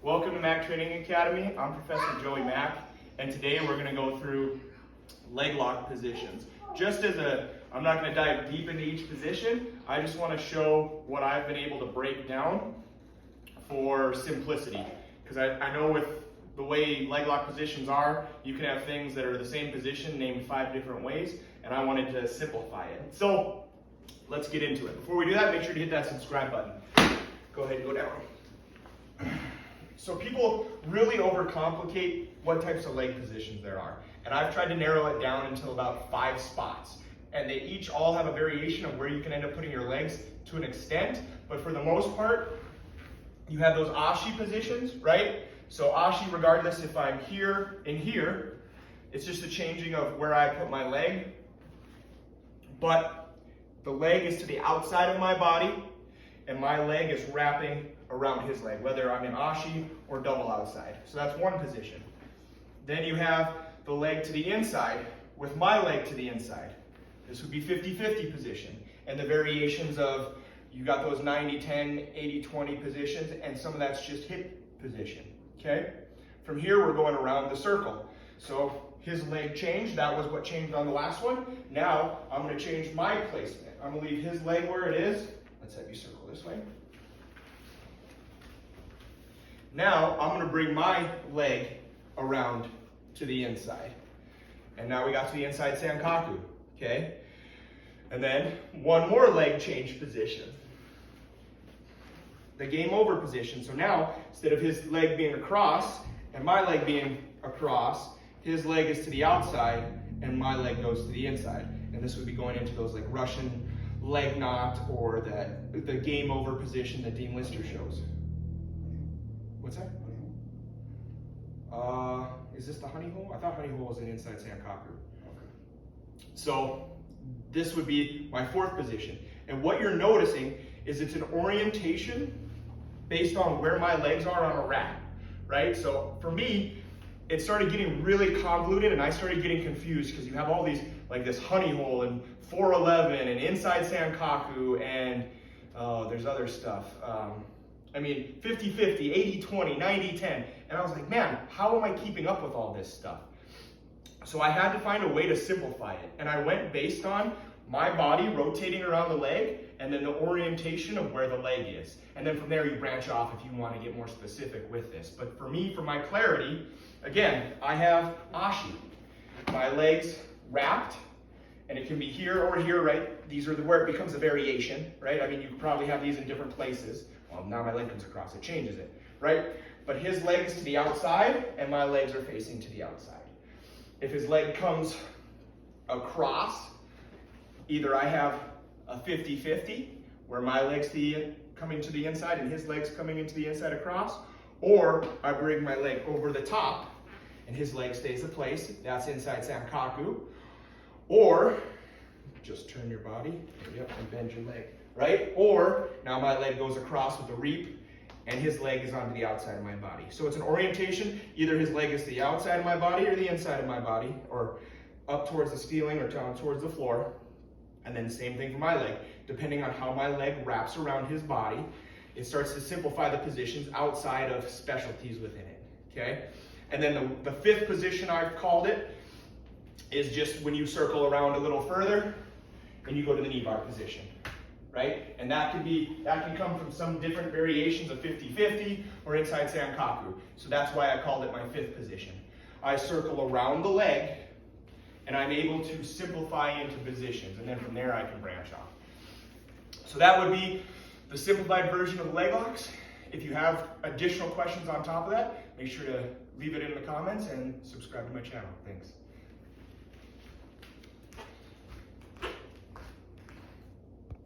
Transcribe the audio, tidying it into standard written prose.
Welcome to Mack Training Academy. I'm Professor Joey Mack, and today we're going to go through leg lock positions. I'm not going to dive deep into each position. I just want to show what I've been able to break down for simplicity. Because I know with the way leg lock positions are, you can have things that are the same position named 5 different ways, and I wanted to simplify it. So let's get into it. Before we do that, make sure to hit that subscribe button. Go ahead and go down. So people really overcomplicate what types of leg positions there are. And I've tried to narrow it down until about 5 spots. And they each all have a variation of where you can end up putting your legs to an extent. But for the most part, you have those ashi positions, right? So ashi, regardless if I'm here and here, it's just a changing of where I put my leg. But the leg is to the outside of my body, and my leg is wrapping around his leg, whether I'm in ashi or double outside. So that's one position. Then you have the leg to the inside with my leg to the inside. This would be 50-50 position. And the variations of, you got those 90-10, 80-20 positions, and some of that's just hip position, okay? From here, we're going around the circle. So his leg changed, that was what changed on the last one. Now, I'm gonna change my placement. I'm gonna leave his leg where it is. Let's have you circle this way. Now, I'm gonna bring my leg around to the inside. And now we got to the inside sankaku, okay? And then one more leg change position. The game over position. So now, instead of his leg being across and my leg being across, his leg is to the outside and my leg goes to the inside. And this would be going into those like Russian leg knot or the game over position that Dean Lister shows. What's that? Is this the honey hole? I thought honey hole was an inside sankaku. Okay. So this would be my 4th position. And what you're noticing is it's an orientation based on where my legs are on a rack, right? So for me, it started getting really convoluted and I started getting confused because you have all these, like this honey hole and 411 and inside sankaku and there's other stuff. 50-50, 80-20, 90-10. And I was like, man, how am I keeping up with all this stuff? So I had to find a way to simplify it. And I went based on my body rotating around the leg and then the orientation of where the leg is. And then from there you branch off if you want to get more specific with this. But for me, for my clarity, again, I have ashi. My legs wrapped, and it can be here or here, right? These are where it becomes a variation, right? I mean, you probably have these in different places. Well, now my leg comes across, it changes it, right? But his leg is to the outside, and my legs are facing to the outside. If his leg comes across, either I have a 50-50, where my leg's coming to the inside and his leg's coming into the inside across, or I bring my leg over the top, and his leg stays in place, that's inside sankaku, or just turn your body, and bend your leg, right? Or now my leg goes across with a reap, and his leg is onto the outside of my body. So it's an orientation, either his leg is to the outside of my body or the inside of my body, or up towards the ceiling or down towards the floor. And then same thing for my leg. Depending on how my leg wraps around his body, it starts to simplify the positions outside of specialties within it, okay? And then the 5th position I've called it is just when you circle around a little further and you go to the knee bar position, right? And that can come from some different variations of 50-50 or inside sankaku. So that's why I called it my 5th position. I circle around the leg and I'm able to simplify into positions, and then from there I can branch off. So that would be the simplified version of the leg locks. If you have additional questions on top of that, make sure to leave it in the comments and subscribe to my channel. Thanks.